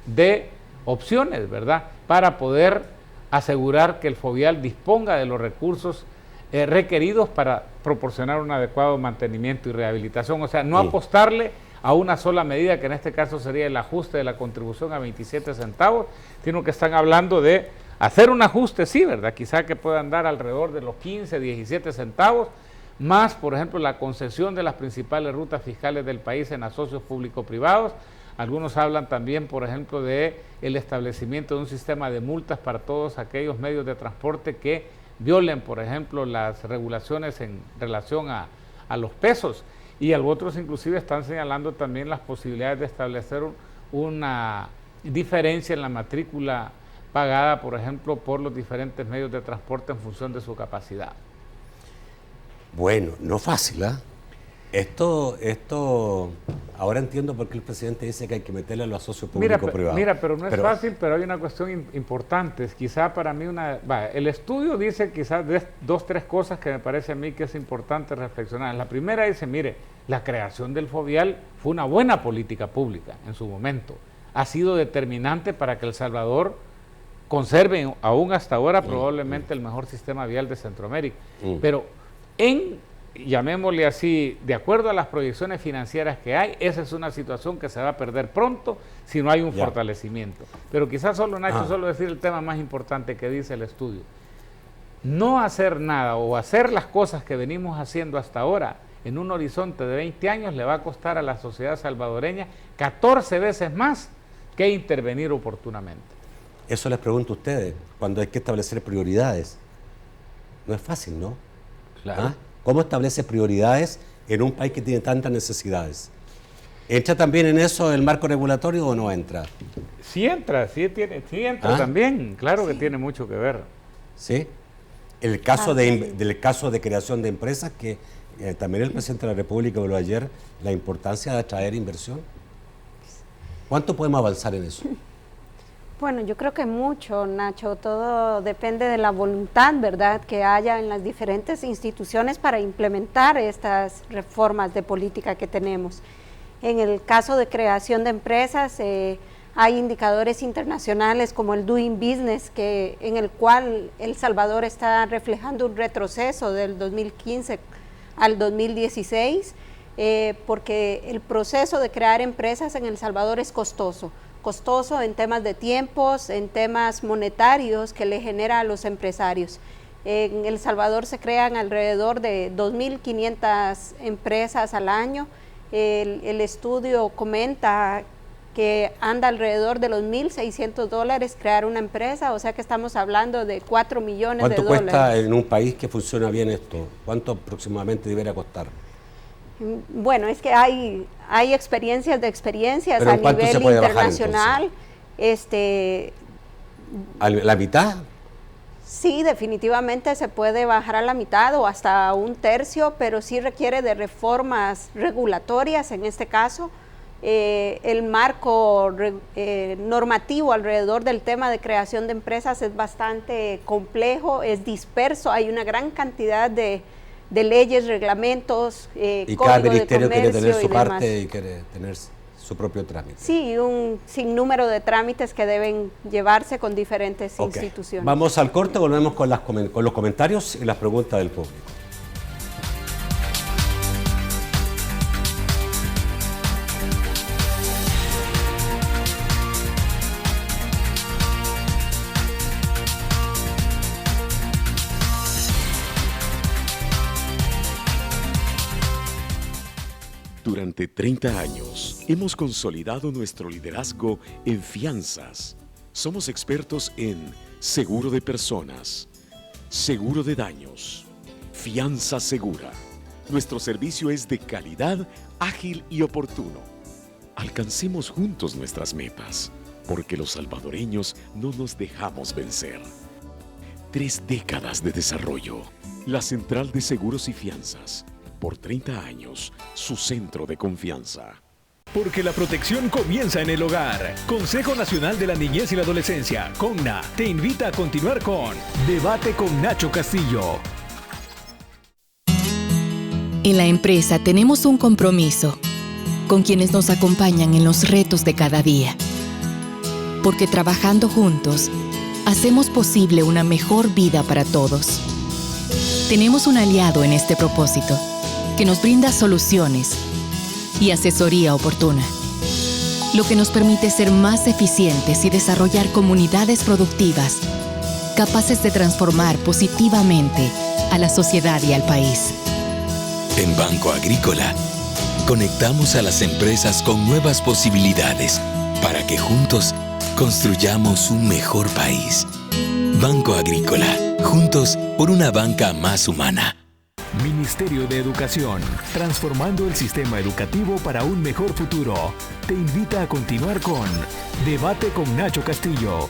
de opciones, ¿verdad?, para poder asegurar que el Fovial disponga de los recursos requeridos para proporcionar un adecuado mantenimiento y rehabilitación. O sea, no apostarle a una sola medida, que en este caso sería el ajuste de la contribución a 27 centavos, sino que están hablando de hacer un ajuste, sí, ¿verdad?, quizá que puedan dar alrededor de los 15, 17 centavos, más, por ejemplo, la concesión de las principales rutas fiscales del país en asocios público-privados. Algunos hablan también, por ejemplo, de el establecimiento de un sistema de multas para todos aquellos medios de transporte que violen, por ejemplo, las regulaciones en relación a los pesos. Y otros inclusive están señalando también las posibilidades de establecer una diferencia en la matrícula pagada, por ejemplo, por los diferentes medios de transporte en función de su capacidad. Bueno, no fácil, ¿eh? Esto, ahora entiendo por qué el presidente dice que hay que meterle a los socios público-privados. Mira, pero no es fácil, pero hay una cuestión importante. Quizá para mí el estudio dice quizás 2, 3 cosas que me parece a mí que es importante reflexionar. La primera dice, mire, la creación del Fovial fue una buena política pública en su momento. Ha sido determinante para que El Salvador conserve aún hasta ahora probablemente el mejor sistema vial de Centroamérica. Pero llamémosle así, de acuerdo a las proyecciones financieras que hay, esa es una situación que se va a perder pronto si no hay un fortalecimiento. Pero quizás solo, Nacho, solo decir el tema más importante que dice el estudio. No hacer nada o hacer las cosas que venimos haciendo hasta ahora en un horizonte de 20 años le va a costar a la sociedad salvadoreña 14 veces más que intervenir oportunamente. Eso les pregunto a ustedes, cuando hay que establecer prioridades. No es fácil, ¿no? Claro. ¿Cómo establece prioridades en un país que tiene tantas necesidades? ¿Entra también en eso el marco regulatorio o no entra? Sí entra también, claro que tiene mucho que ver. ¿Sí? El caso del caso de creación de empresas, que también el presidente de la República habló ayer, la importancia de atraer inversión. ¿Cuánto podemos avanzar en eso? Bueno, yo creo que mucho, Nacho, todo depende de la voluntad, ¿verdad?, que haya en las diferentes instituciones para implementar estas reformas de política que tenemos. En el caso de creación de empresas, hay indicadores internacionales como el Doing Business, en el cual El Salvador está reflejando un retroceso del 2015 al 2016, porque el proceso de crear empresas en El Salvador es costoso en temas de tiempos, en temas monetarios que le genera a los empresarios. En El Salvador se crean alrededor de 2.500 empresas al año. El estudio comenta que anda alrededor de los $1.600 crear una empresa, o sea que estamos hablando de 4 millones de dólares. ¿Cuánto cuesta en un país que funciona bien esto? ¿Cuánto aproximadamente debería costar? Bueno, es que hay experiencias a nivel internacional. ¿A la mitad? Sí, definitivamente se puede bajar a la mitad o hasta un tercio, pero sí requiere de reformas regulatorias en este caso. El marco normativo alrededor del tema de creación de empresas es bastante complejo, es disperso, hay una gran cantidad de leyes, reglamentos, y cada ministerio quiere tener su parte y quiere tener su propio trámite. Sí, un sinnúmero de trámites que deben llevarse con diferentes instituciones. Vamos al corte, volvemos con los comentarios y las preguntas del público. Durante 30 años hemos consolidado nuestro liderazgo en fianzas. Somos expertos en seguro de personas, seguro de daños, fianza segura. Nuestro servicio es de calidad, ágil y oportuno. Alcancemos juntos nuestras metas, porque los salvadoreños no nos dejamos vencer. 3 décadas de desarrollo. La Central de Seguros y Fianzas. Por 30 años, su centro de confianza. Porque la protección comienza en el hogar. Consejo Nacional de la Niñez y la Adolescencia, CONNA, te invita a continuar con Debate con Nacho Castillo. En la empresa tenemos un compromiso con quienes nos acompañan en los retos de cada día. Porque trabajando juntos, hacemos posible una mejor vida para todos. Tenemos un aliado en este propósito, que nos brinda soluciones y asesoría oportuna, lo que nos permite ser más eficientes y desarrollar comunidades productivas, capaces de transformar positivamente a la sociedad y al país. En Banco Agrícola, conectamos a las empresas con nuevas posibilidades para que juntos construyamos un mejor país. Banco Agrícola, juntos por una banca más humana. Ministerio de Educación, transformando el sistema educativo para un mejor futuro. Te invita a continuar con Debate con Nacho Castillo.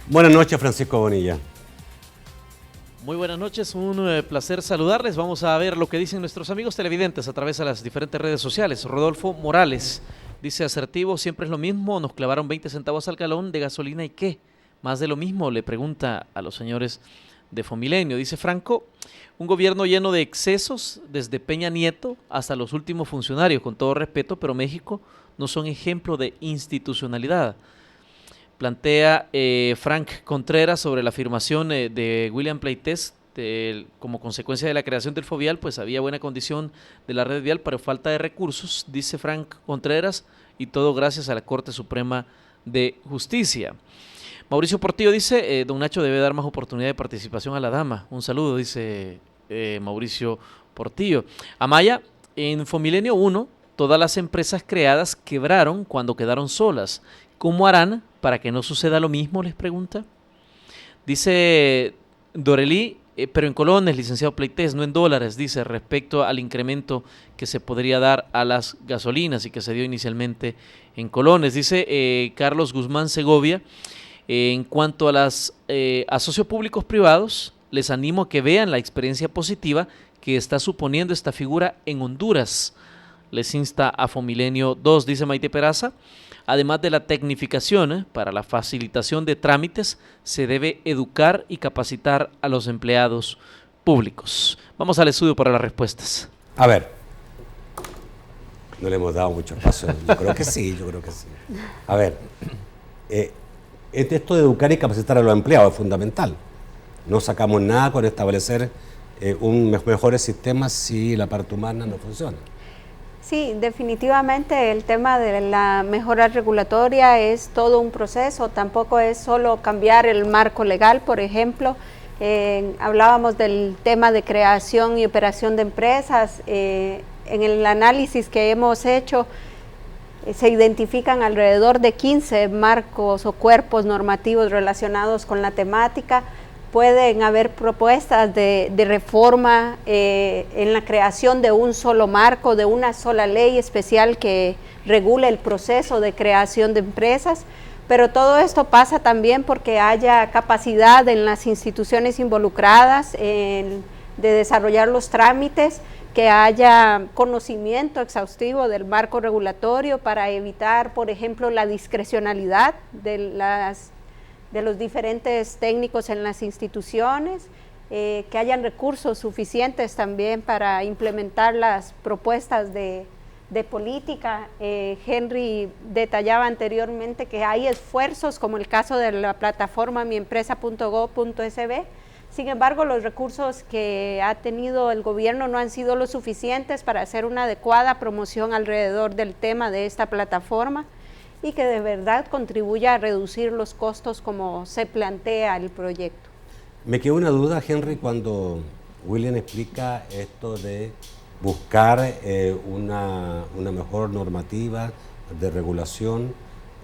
Buenas noches, Francisco Bonilla. Muy buenas noches, un placer saludarles. Vamos a ver lo que dicen nuestros amigos televidentes a través de las diferentes redes sociales. Rodolfo Morales dice: asertivo, siempre es lo mismo, nos clavaron 20 centavos al galón de gasolina y ¿qué? Más de lo mismo, le pregunta a los señores de Fomilenio. Dice Franco: un gobierno lleno de excesos, desde Peña Nieto hasta los últimos funcionarios, con todo respeto, pero México no son ejemplo de institucionalidad. Plantea Frank Contreras sobre la afirmación de William Pleites, como consecuencia de la creación del Fovial, pues había buena condición de la red vial, pero falta de recursos, dice Frank Contreras, y todo gracias a la Corte Suprema de Justicia. Mauricio Portillo dice: don Nacho debe dar más oportunidad de participación a la dama. Un saludo, dice Mauricio Portillo. Amaya: en Fomilenio 1, todas las empresas creadas quebraron cuando quedaron solas. ¿Cómo harán para que no suceda lo mismo?, les pregunta. Dice Dorelí: pero en colones, licenciado Pleites, no en dólares, dice, respecto al incremento que se podría dar a las gasolinas y que se dio inicialmente en colones. Dice Carlos Guzmán Segovia: en cuanto a las a socios públicos privados, les animo a que vean la experiencia positiva que está suponiendo esta figura en Honduras. Les insta a Fomilenio 2, dice Maite Peraza. Además de la tecnificación, para la facilitación de trámites, se debe educar y capacitar a los empleados públicos. Vamos al estudio para las respuestas. A ver, no le hemos dado mucho paso. Yo creo que sí. A ver, esto de educar y capacitar a los empleados es fundamental. No sacamos nada con establecer mejores sistemas si la parte humana no funciona. Sí, definitivamente el tema de la mejora regulatoria es todo un proceso, tampoco es solo cambiar el marco legal, por ejemplo. Hablábamos del tema de creación y operación de empresas. En el análisis que hemos hecho, se identifican alrededor de 15 marcos o cuerpos normativos relacionados con la temática. Pueden haber propuestas de reforma en la creación de un solo marco, de una sola ley especial que regule el proceso de creación de empresas, pero todo esto pasa también porque haya capacidad en las instituciones involucradas de desarrollar los trámites, que haya conocimiento exhaustivo del marco regulatorio para evitar, por ejemplo, la discrecionalidad de los diferentes técnicos en las instituciones, que hayan recursos suficientes también para implementar las propuestas de política. Henry detallaba anteriormente que hay esfuerzos, como el caso de la plataforma miempresa.gov.sb, Sin embargo, los recursos que ha tenido el gobierno no han sido lo suficientes para hacer una adecuada promoción alrededor del tema de esta plataforma y que de verdad contribuya a reducir los costos como se plantea el proyecto. Me quedó una duda, Henry, cuando William explica esto de buscar una mejor normativa de regulación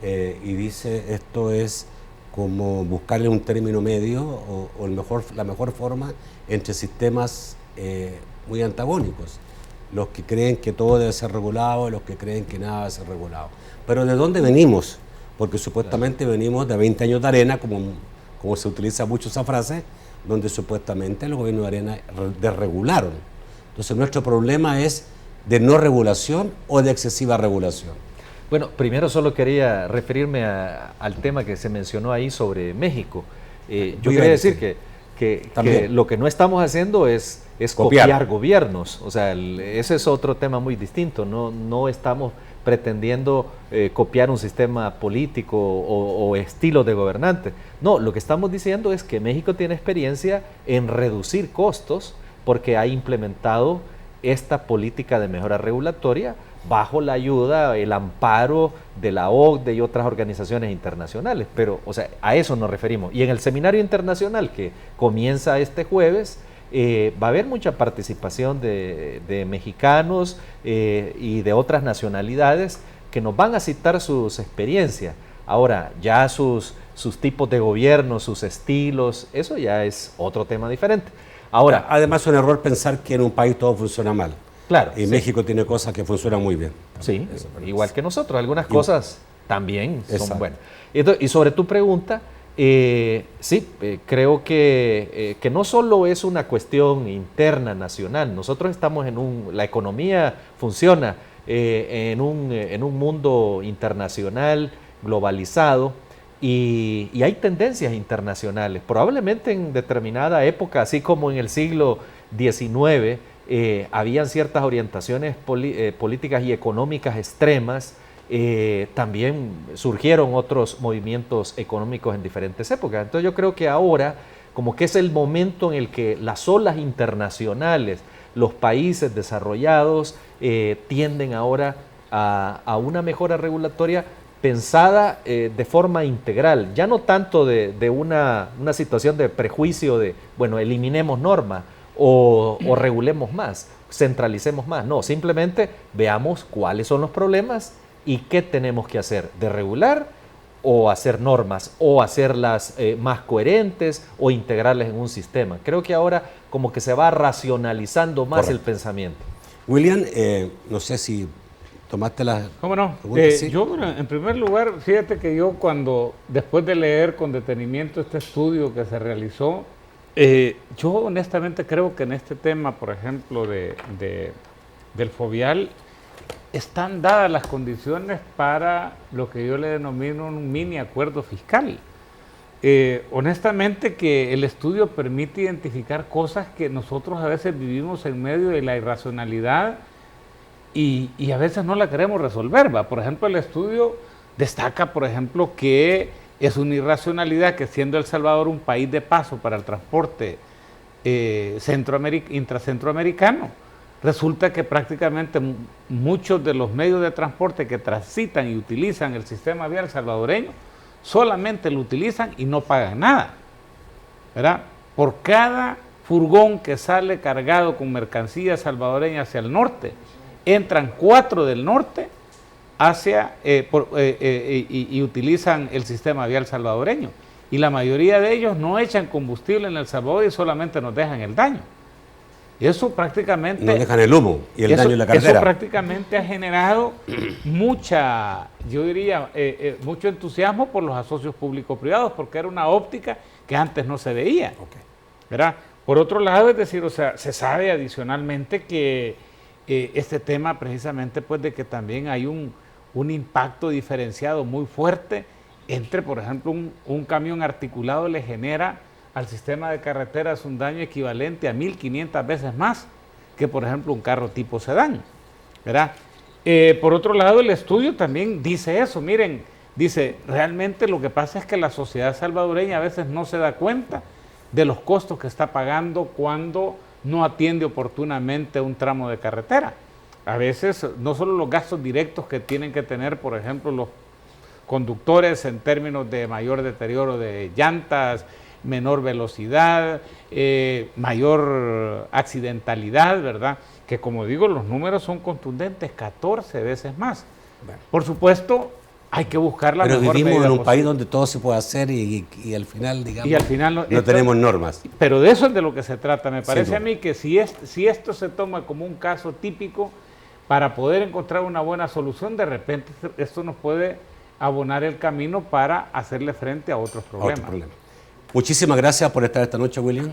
y dice esto es como buscarle un término medio o la mejor forma entre sistemas muy antagónicos. Los que creen que todo debe ser regulado, los que creen que nada debe ser regulado. Pero ¿de dónde venimos? Porque supuestamente venimos de 20 años de arena, como se utiliza mucho esa frase, donde supuestamente los gobiernos de arena desregularon. Entonces nuestro problema es de no regulación o de excesiva regulación. Bueno, primero solo quería referirme al tema que se mencionó ahí sobre México. Yo quería decir que lo que no estamos haciendo es copiar gobiernos. O sea, ese es otro tema muy distinto. No estamos pretendiendo copiar un sistema político o estilo de gobernante. No, lo que estamos diciendo es que México tiene experiencia en reducir costos porque ha implementado esta política de mejora regulatoria bajo la ayuda, el amparo de la OCDE y otras organizaciones internacionales. Pero, o sea, a eso nos referimos. Y en el seminario internacional que comienza este jueves, va a haber mucha participación de mexicanos y de otras nacionalidades que nos van a citar sus experiencias. Ahora, ya sus tipos de gobierno, sus estilos, eso ya es otro tema diferente. Ahora, además es un error pensar que en un país todo funciona mal. Claro. Y sí. México tiene cosas que funcionan muy bien. Sí, igual que nosotros. Algunas cosas también son buenas. Y sobre tu pregunta, creo que no solo es una cuestión interna, nacional. Nosotros estamos la economía funciona en un mundo internacional, globalizado, y hay tendencias internacionales. Probablemente en determinada época, así como en el siglo XIX, habían ciertas orientaciones políticas y económicas extremas, también surgieron otros movimientos económicos en diferentes épocas. Entonces yo creo que ahora como que es el momento en el que las olas internacionales, los países desarrollados tienden ahora a una mejora regulatoria pensada de forma integral, ya no tanto de una situación de prejuicio de, bueno, eliminemos normas, o regulemos más, centralicemos más. No, simplemente veamos cuáles son los problemas y qué tenemos que hacer, de regular o hacer normas, o hacerlas más coherentes o integrarlas en un sistema. Creo que ahora como que se va racionalizando más el pensamiento. William, no sé si tomaste la... ¿Cómo no? ¿Sí? Yo, en primer lugar, fíjate que yo después de leer con detenimiento este estudio que se realizó, yo honestamente creo que en este tema, por ejemplo, del fovial, están dadas las condiciones para lo que yo le denomino un mini acuerdo fiscal. Honestamente que el estudio permite identificar cosas que nosotros a veces vivimos en medio de la irracionalidad y a veces no la queremos resolver, ¿va? Por ejemplo, el estudio destaca, por ejemplo, que es una irracionalidad que siendo El Salvador un país de paso para el transporte intracentroamericano, resulta que prácticamente muchos de los medios de transporte que transitan y utilizan el sistema vial salvadoreño solamente lo utilizan y no pagan nada, ¿verdad? Por cada furgón que sale cargado con mercancías salvadoreñas hacia el norte, entran 4 del norte y utilizan el sistema vial salvadoreño. Y la mayoría de ellos no echan combustible en El Salvador y solamente nos dejan el daño. Y eso prácticamente... Nos dejan el humo y el daño en la carretera. Eso prácticamente ha generado mucho entusiasmo por los asocios público-privados, porque era una óptica que antes no se veía. ¿Verdad? Por otro lado, es decir, o sea, se sabe adicionalmente que este tema precisamente pues de que también hay un impacto diferenciado muy fuerte entre, por ejemplo, un camión articulado le genera al sistema de carreteras un daño equivalente a 1.500 veces más que, por ejemplo, un carro tipo sedán, ¿verdad? Por otro lado, el estudio también dice eso, miren, dice, realmente lo que pasa es que la sociedad salvadoreña a veces no se da cuenta de los costos que está pagando cuando no atiende oportunamente un tramo de carretera. A veces no solo los gastos directos que tienen que tener, por ejemplo, los conductores en términos de mayor deterioro de llantas, menor velocidad, mayor accidentalidad, ¿verdad? Que como digo, los números son contundentes, 14 veces más. Bueno. Por supuesto, hay que buscar la mejor medida posible. Pero vivimos en un país donde todo se puede hacer y al final, digamos, no tenemos normas. Pero de eso es de lo que se trata. Me parece a mí que si esto se toma como un caso típico, para poder encontrar una buena solución, de repente esto nos puede abonar el camino para hacerle frente a otros problemas. Muchísimas gracias por estar esta noche, William.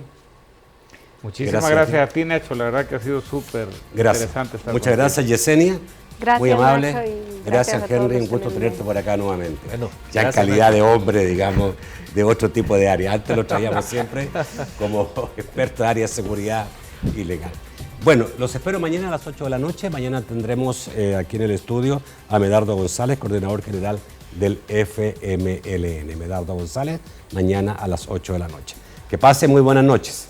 Muchísimas gracias a ti, Nacho. La verdad que ha sido súper interesante estar Muchas gracias, Yesenia. Gracias, muy amable. Nacho, gracias Henry. Un gusto tenerte por acá nuevamente. Bueno, ya en calidad de hombre, digamos, de otro tipo de área. Antes lo traíamos siempre como experto de área de seguridad y legal. Bueno, los espero mañana a las 8 de la noche. Mañana tendremos aquí en el estudio a Medardo González, coordinador general del FMLN. Medardo González, mañana a las 8 de la noche. Que pase muy buenas noches.